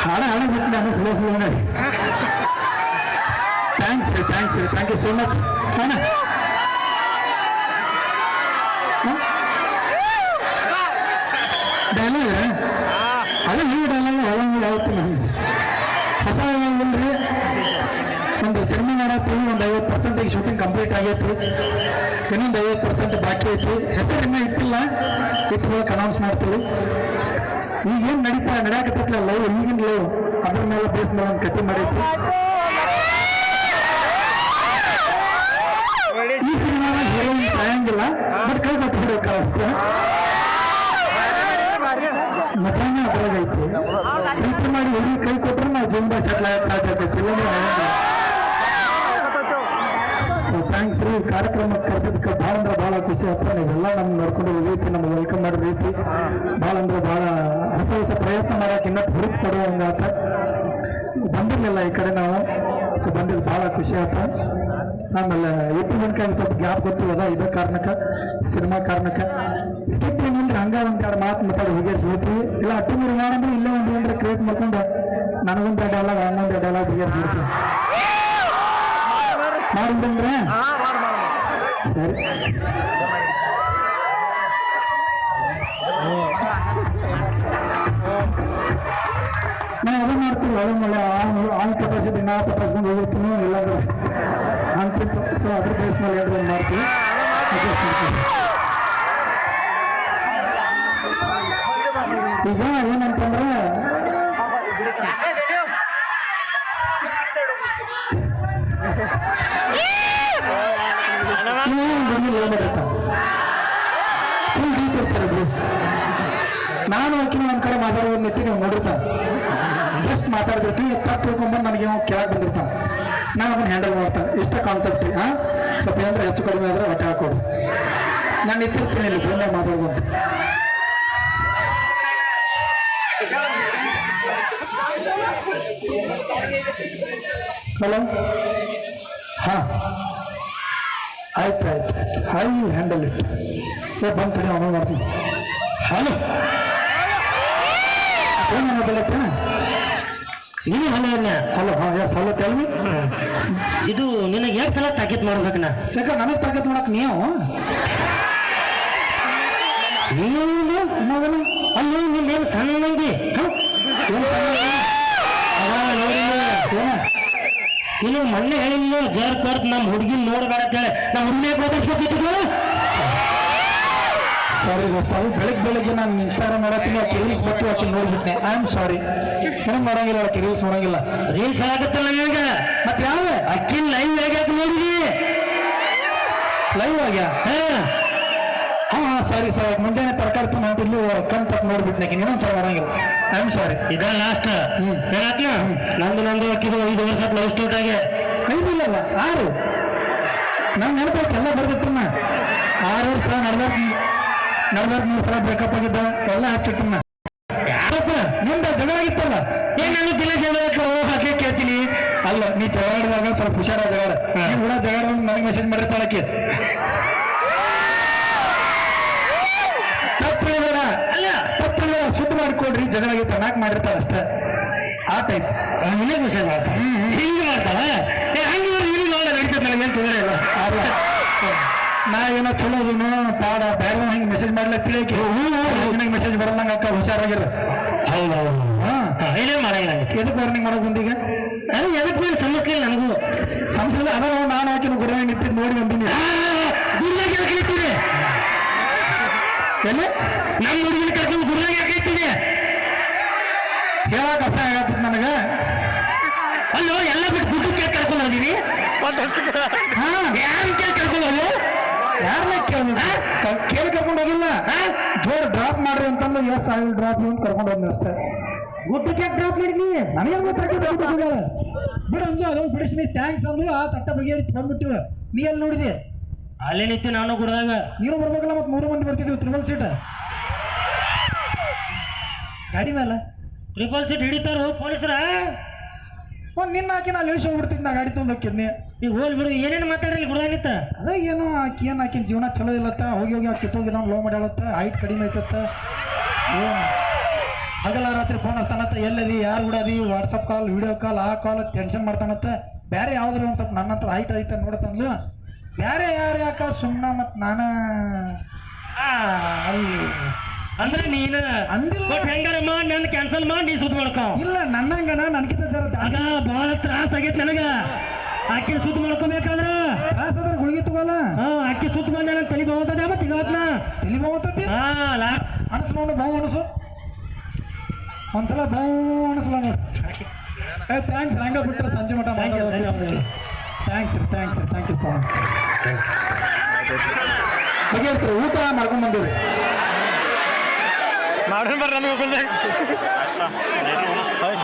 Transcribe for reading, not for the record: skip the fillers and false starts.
ಹಾಡ ಹಾಡ ಬಿಟ್ಟು ನಾನು flow thank you so much ಅಣ್ಣ. ಡೈಲಾಗ್ ಅದೇ ನೀವು ಡೈಲಾಗ್ ಯಾವತ್ತು ನಮ್ಗೆ ಹೊಸ ಇಲ್ರಿ. ಒಂದು ಸಿನಿಮಾ ಮಾಡತ್ತೀವಿ, ಒಂದು 50% ಶೂಟಿಂಗ್ ಕಂಪ್ಲೀಟ್ ಆಗೈತಿ, ಇನ್ನೊಂದು 50% ಬಾಕಿ ಐತಿ. ಹೆಸರು ಇನ್ನೂ ಇಟ್ಟಿಲ್ಲ, ಇಟ್ಟು ಅನೌನ್ಸ್ ಮಾಡ್ತೀವಿ. ಈಗೇನು ನಡೆಯಾಕತ್ತಲ್ಲ ಲವ್, ಈಗಿನ ಲವ್ ಅದ್ರ ಮೇಲೆ ಬೇಸ್ ಮೇಲೆ ಒಂದು ಕತೆ ಮಾಡೈತಿ. ಈ ಸಿನಿಮಾನ ಹೀರೋಯಿನ್ ಸಾಯಂಗಿಲ್ಲ, ಬಟ್ ಕೈ ಕೊಟ್ಬಿಡ್ಬೇಕಾಗುತ್ತೆ. ಮತಾನ ಅದ್ರಾಗೈತಿ, ಪ್ರೀತಿ ಮಾಡಿ ಹುಡುಗಿ ಕೈ ಕೊಟ್ಟರೆ ನಾವು ಜೀವನ ಸೆಟ್ಲ್ ಆಗಕ್ಕೆ ಸಾಧ್ಯ ಐತಿ. ಥ್ಯಾಂಕ್ಸ್ ರೀ. ಕಾರ್ಯಕ್ರಮಕ್ಕೆ ಕರೆದಿದ್ದಕ್ಕೆ ಭಾಳ ಅಂದ್ರೆ ಭಾಳ ಖುಷಿ ಆಗ್ತದೆ. ನೀವೆಲ್ಲ ನಮ್ಗೆ ನೋಡ್ಕೊಂಡು ರೀತಿ ನಮ್ಗೆ ವೆಲ್ಕಮ್ ಮಾಡೋ ರೀತಿ ಭಾಳ ಅಂದ್ರೆ ಭಾಳ ಹೊಸ ಪ್ರಯತ್ನ ಮಾಡೋಕೆ ಇನ್ನೂ ಹುರುಪು ಕೊಡುವಂಗಾತ. ಬಂದಿರಲಿಲ್ಲ ಈ ಕಡೆ ನಾವು, ಸೊ ಬಂದಿದ್ದು ಭಾಳ ಖುಷಿ ಆಯ್ತ. ಆಮೇಲೆ ಎಪ್ಪಿಮೆಂಟ್ಗೆ ಸ್ವಲ್ಪ ಗ್ಯಾಪ್ ಗೊತ್ತಿಲ್ಲದ ಇದೇ ಕಾರಣಕ್ಕೆ, ಸಿನಿಮಾ ಕಾರಣಕ್ಕೆ ಸ್ಕಿಪ್ ಏನಿಲ್ಲ, ಹಂಗ ಒಂದೆರಡು ಮಾತು ಮಾತಾಡಿ ಹೋಗಿ ಹೋಗ್ತೀವಿ. ಇಲ್ಲ ಅಟ್ಟು ಮೂರು ಮಾಡಂದ್ರೆ ಇಲ್ಲೇ ಒಂದು ಏನಾರ ಕ್ರಿಯೇಟ್ ಮಾಡ್ಕೊಂಡು ನನಗೊಂದು ಡೈಲಾಗ್ ಹನ್ನೊಂದು ಡೈಲಾಗ್ ಬಿಗೇರ್ ಮಾಡ್ತೀವಿ ಮಾಡಿದ್ರೆ ಸರಿ. ನಾವು ಅದು ಮಾಡ್ತೀವಿ, ಅದು ಮಳೆ ಆನ್ ಕೆಪಾಸಿಟಿ ನಾವು ತಪ್ಪಿಸ್ಕೊಂಡು ಹೋಗಿರ್ತೀವಿ, ಇಲ್ಲಾಂದ್ರೆ ಅಂತಿತ್ತು. ಸೊ ಅದ್ರ ಬೇಸ್ ಮೇಲೆ ಎರಡು ಮಾಡ್ತೀವಿ. ಈಗ ಏನಂತಂದ್ರೆ ನಾನು ಹಾಕಿನ ನನ್ನ ಕಡೆ ಮಾತಾಡೋದು ನಿಂತು ನೀವು ನೋಡಿರ್ತಾನೆ, ಜಸ್ಟ್ ಮಾತಾಡ್ತಿರ್ತೀವಿ. ತಪ್ಪು ತಿಳ್ಕೊಂಡ್ಬಂದು ನನಗೆ ಕೆಳಗೆ ಬಂದಿರ್ತಾನೆ, ನಾನು ಅದನ್ನ ಹ್ಯಾಂಡಲ್ ಮಾಡ್ತಾನೆ. ಇಷ್ಟ ಕಾನ್ಸೆಪ್ಟ್ ರೀ. ಸ್ವಲ್ಪ ಏನಾದ್ರೆ ಹೆಚ್ಚು ಕಡಿಮೆ ಆದರೆ ಹೊಟ್ಟೆ ಹಾಕೋದು. ನಾನು ನಿಂತಿರ್ತೀನಿ ಇಲ್ಲಿ ಫೋನ್ ಮಾತಾಡೋದು ಅಂತ. ಹಲೋ, ಹಾಂ ಆಯ್ತು ಐ ಹ್ಯಾಂಡಲ್ ಇಟ್. ಬಂದ್ತೀನಿ ಅವನು ಮಾಡ್ತೀನಿ. ಹಲೋ ಏನು ಬೆಳತ್ತೆ ನೀನು ಹಲೋ ಹಲೋ. ಹಾಂ ಎಸ್ ಹಲೋ ತೆಲ್ವಿ. ಇದು ನಿನಗೆ ಎಷ್ಟು ಸಲ ತಾಕೀತ್ ಮಾಡ್ಬೇಕಣ್ಣ? ಯಾಕೆ ನನಗೆ ತಾಕೀತ್ ಮಾಡಕ್ಕೆ ನೀವು ಮಗನ ಅಲ್ಲಿ ನೀನೇನು ಸಣ್ಣ ಮಂದಿ ನೀನು ಮೊನ್ನೆ ಹೇಳಿಲ್ಲ ಜರ್ ಕೊರ್ತ್ ನಮ್ಮ ಹುಡುಗಿನ ನೋಡ್ಬೇಡ ಅಂತ ಹೇಳಿ ನಮ್ಮ ಹುಡುಗಿನ ಓದಿಸ್ಬೇಕಿತ್ತು. ಸಾರಿ ಗೊತ್ತಾ, ಬೆಳಗ್ಗೆ ನಾನು ಇನ್ಸ್ಟಾಗ್ರಾಮ್ ನೋಡತ್ತೀನಿ, ಆಕೆ ರೀಲ್ಸ್ ಬಟ್ಟು ಆಕೆ ನೋಡ್ಬಿಟ್ಟೆ. I am sorry. ಏನಂಗೆ ನೋಡಂಗಿಲ್ಲ, ಆಕೆ ರೀಲ್ಸ್ ನೋಡಂಗಿಲ್ಲ. ರೀಲ್ಸ್ ಆಗತ್ತಲ್ಲ ಈಗ. ಮತ್ತೆ ಯಾವ ಅಕ್ಕಿನ ಲೈವ್ ಹೇಗಾಕ ನೋಡಿದಿ? ಲೈವ್ ಆಗ್ಯಾ? ಹಾಂ ಸರಿ ಮುಂಜಾನೆ ತರಕಾರಿ ತಂದು ಕಣ್ ತಪ್ಪು ನೋಡ್ಬಿಟ್ನೆ. ಇನ್ನೊಂದು ಸಲ ಬರಂಗಿಲ್ಲ. I am sorry. ಇದ ಲಾಸ್ಟ್ ನಂದು ಅಕ್ಕಿದು 5 ವರ್ಷ ಲವ್ ಸ್ಟಾರ್ಟ್ ಆಗಿ 5 ಇಲ್ಲಲ್ಲ 6. ನಂಗೆ ನೆನಪೈತೆ ಎಲ್ಲ ಬರ್ದಿತ್ತು. 6 ವರ್ಷ ನಡ್ಬಾರ್ದು ಸಲ ಬ್ರೇಕಪ್ ಆಗಿದ್ದ ಎಲ್ಲ ಹಚ್ಚಿಟ್ಟನ್ನ. ಯಾರಪ್ಪ ನಿಂದ ಜಗಳ ಆಗಿತ್ತಲ್ಲ? ನಾನು ದಿನ ಜಗಳ ಕೇಳ್ತೀನಿ. ಅಲ್ಲ ನೀ ಜಗಳಾಡಿದಾಗ ಸ್ವಲ್ಪ ಹುಷಾರ ಜಗಳ. ನೀವು ಕೂಡ ಜಗಳ ನನಗೆ ಮೆಸೇಜ್ ಮಾಡಿರ್ತಾಳಕ್ಕೆ. ತಪ್ಪಿಲ್ಲ ಸುಟ್ಟು ಮಾಡಿಕೊಡ್ರಿ, ಜಗಳ ಆಗಿತ್ತ ನಾಲ್ಕು ಮಾಡಿರ್ತಾಳ ಅಷ್ಟೇ. ಆ ಟೈಪ್ ನಿನಗೆ ಮೆಸೇಜ್ ಮಾಡ್ತಾಳ, ಹಿಂಗೆ ಮಾಡ್ತಾಳ. ಹಂಗೆ ನೋಡ ನಡೀತದೆ, ನನಗೇನು ತೊಂದರೆ ಇಲ್ಲ. ಅಲ್ಲ ನಾ ಏನೋ ಚಲೋದನು ಪಾಡ ಬೇರೆ ಹಿಂಗೆ ಮೆಸೇಜ್ ಮಾಡ್ಲತ್ತಿ ನಿನಗೆ ಮೆಸೇಜ್ ಬರೋದಂಗೆ ಅಕ್ಕ ಹುಷಾರಾಗಿರ. ಹೌದೌದು. ಇದೇ ಮಾಡಂಗಿಲ್ಲ. ಎದಕ್ಕೆ ವಾರ್ನಿಂಗ್ ಮಾಡೋದು ಬಂದೀಗ? ಎದಕ್ಕೆ ಮೇಲೆ ಸಮಸ್ಯೆ ಇಲ್ಲ ನನಗೂ. ಸಮಸ್ಯೆ ಅದ ನಾನು ಹಾಕಿನ ಗುರುವಾಗಿ ನಿಂತಿದ್ದು ನೋಡಿ ಬಂದೀನಿ. ಗುರುವಾಗಿ ಕಲಿತೀರಿ ಎಲ್ಲಿ ನಮ್ಮ ಹುಡುಗಿನ ಕರ್ಕೊಂಡು ಗುರುವಾಗಿ ಹಾಕೈತೀನಿ ಹೇಳಕ್ ಅರ್ಥ ಆಗತ್ತಿತ್ತು ನನಗೆ. ಅಲ್ಲೋ ಎಲ್ಲ ಬಿಟ್ಟು ದುಡ್ಡು ಕೇಳಿ ಕರ್ಕೊಂಡು ಹೋಗಿನಿ. ಯಾರು ಕೇಳಿ ಕರ್ಕೊಂಡು ಹೋಗು? ಯಾರನ್ನ ಕೇಳಿ ಕರ್ಕೊಂಡು ಹೋಗಿಲ್ಲ. ಜೋರ್ ಡ್ರಾಪ್ ಮಾಡ್ರಿ ಅಂತಂದು ಎಸ್ ಐ ವಿಲ್ ಡ್ರಾಪ್ ಅಂತ ಕರ್ಕೊಂಡು ಹೋದ್ನಿ ಅಷ್ಟೇ. ಗುಡ್ಡು ಕ್ಯಾಕ್ ಡ್ರಾಪ್ ಮಾಡಿದ್ನಿ. ನನಗೇನು ಗೊತ್ತಾಗ್ತದೆ ಬಿಡು ಅಂದು ಅದು ಬಿಡಿಸ್ನಿ. ಥ್ಯಾಂಕ್ಸ್ ಅಂದ್ರು ಆ ತಟ್ಟ ಬಗ್ಗೆ ಬಂದ್ಬಿಟ್ಟಿವ. ನೀ ಎಲ್ಲಿ ನೋಡಿದೆ? ಅಲ್ಲೇ ನಿಂತು ನಾನು ಕುಡ್ದಾಗ. ನೀನು ಬರ್ಬೇಕಲ್ಲ, ಮತ್ತೆ 3 ಮಂದಿ ಬರ್ತಿದ್ವಿ. 3 ಸೀಟ್ ಗಾಡಿ ಮೇಲೆ 3 ಸೀಟ್ ಹಿಡಿತಾರ ಪೊಲೀಸರ. ಒಂದು ನಿನ್ನ ಹಾಕಿ ನಾನು ಇಳಿಸಿ ಹೋಗ್ಬಿಡ್ತಿದ್ದೆ. ನಾ ಗಾಡಿ ತೊಗೊಂಡು ಹೋಗ್ತಿದ್ನಿ. ಈಗ ಹೋಲ್ ಬಿಡು, ಏನೇನು ಮಾತಾಡ್ರಿ ಗುಡ್ದಾಗಿತ್ತ? ಅದೇ ಏನೋ ಆಕಿನ ಜೀವನ ಚಲೋ ಇಲ್ಲತ್ತ. ಹೋಗಿ ಆಕಿ ಕಿತ್ತೋಗಿ ನಾವು ಲೋ ಮಾಡ್ಯಾಳತ್ತ. ಹೈಟ್ ಕಡಿಮೆ ಐತತ್ತ. ಹಗಲ ರಾತ್ರಿ ಫೋನ್ ಹಚ್ತಾನತ್ತ, ಎಲ್ಲದಿ ಯಾರು ಕೂಡ ಅದಿ, ವಾಟ್ಸಪ್ ಕಾಲ್, ವಿಡಿಯೋ ಕಾಲ್, ಆ ಕಾಲ್ ಟೆನ್ಷನ್ ಮಾಡ್ತಾನತ್ತ. ಬೇರೆ ಯಾವ್ದಾರು ಒಂದು ಸ್ವಲ್ಪ ನನ್ನ ಹತ್ರ ಹೈಟ್ ಐತೆ ನೋಡತ್ತಂದ್ಲು. ಬೇರೆ ಯಾರು ಯಾಕ ಸುಮ್ಮನ ಮತ್ತು ನಾನು ಅಲ್ಲಿ ಅಂದ್ರೆ ನೀನು ಅಂದಿಲ್ಲ. ಬಟ್ ಹೆಂಗಾರ ಮಾಡಿ ನನ್ನ ಕ್ಯಾನ್ಸಲ್ ಮಾಡಿ ನೀ ಸುದ್ದಿ ಮಾಡ್ಕೊ. ಇಲ್ಲ ನನ್ನಂಗನ ನನ್ಗಿಂತ ಜರ ಆಗ ಭಾಳ ತ್ರಾಸ ಆಗೈತೆ ನನಗ. ಅಕ್ಕಿ ಸುದ್ದಿ ಮಾಡ್ಕೊಬೇಕಾದ್ರ ತ್ರಾಸದ್ರ ಗುಳಿಗೆ ತಗೋಲ್ಲ. ಅಕ್ಕಿ ಸುತ್ತ ಬಂದ ನನ್ನ ತಲೆ ಹೋಗ್ತದೆ ಮತ್ತೆ ಇವತ್ನ ತಲೆ ಹೋಗ್ತತಿ. ಅನಸು ನೋಡು, ಬಾವು ಅನಸು ಒಂದ್ಸಲ ಬಾವು ಅನಸಲ ನೋಡಿ. ಥ್ಯಾಂಕ್ಸ್. ಹಂಗ ಬಿಟ್ರೆ ಸಂಜೆ ಮಠ ಥ್ಯಾಂಕ್ಸ್ ರೀ. Thank you so much. ಊಟ ಮಾಡ್ಕೊಂಡ್ ಬಂದಿರಿ. ಮಾಡೋಣ ಬರ್ರಿ ನಮ್ಗೆ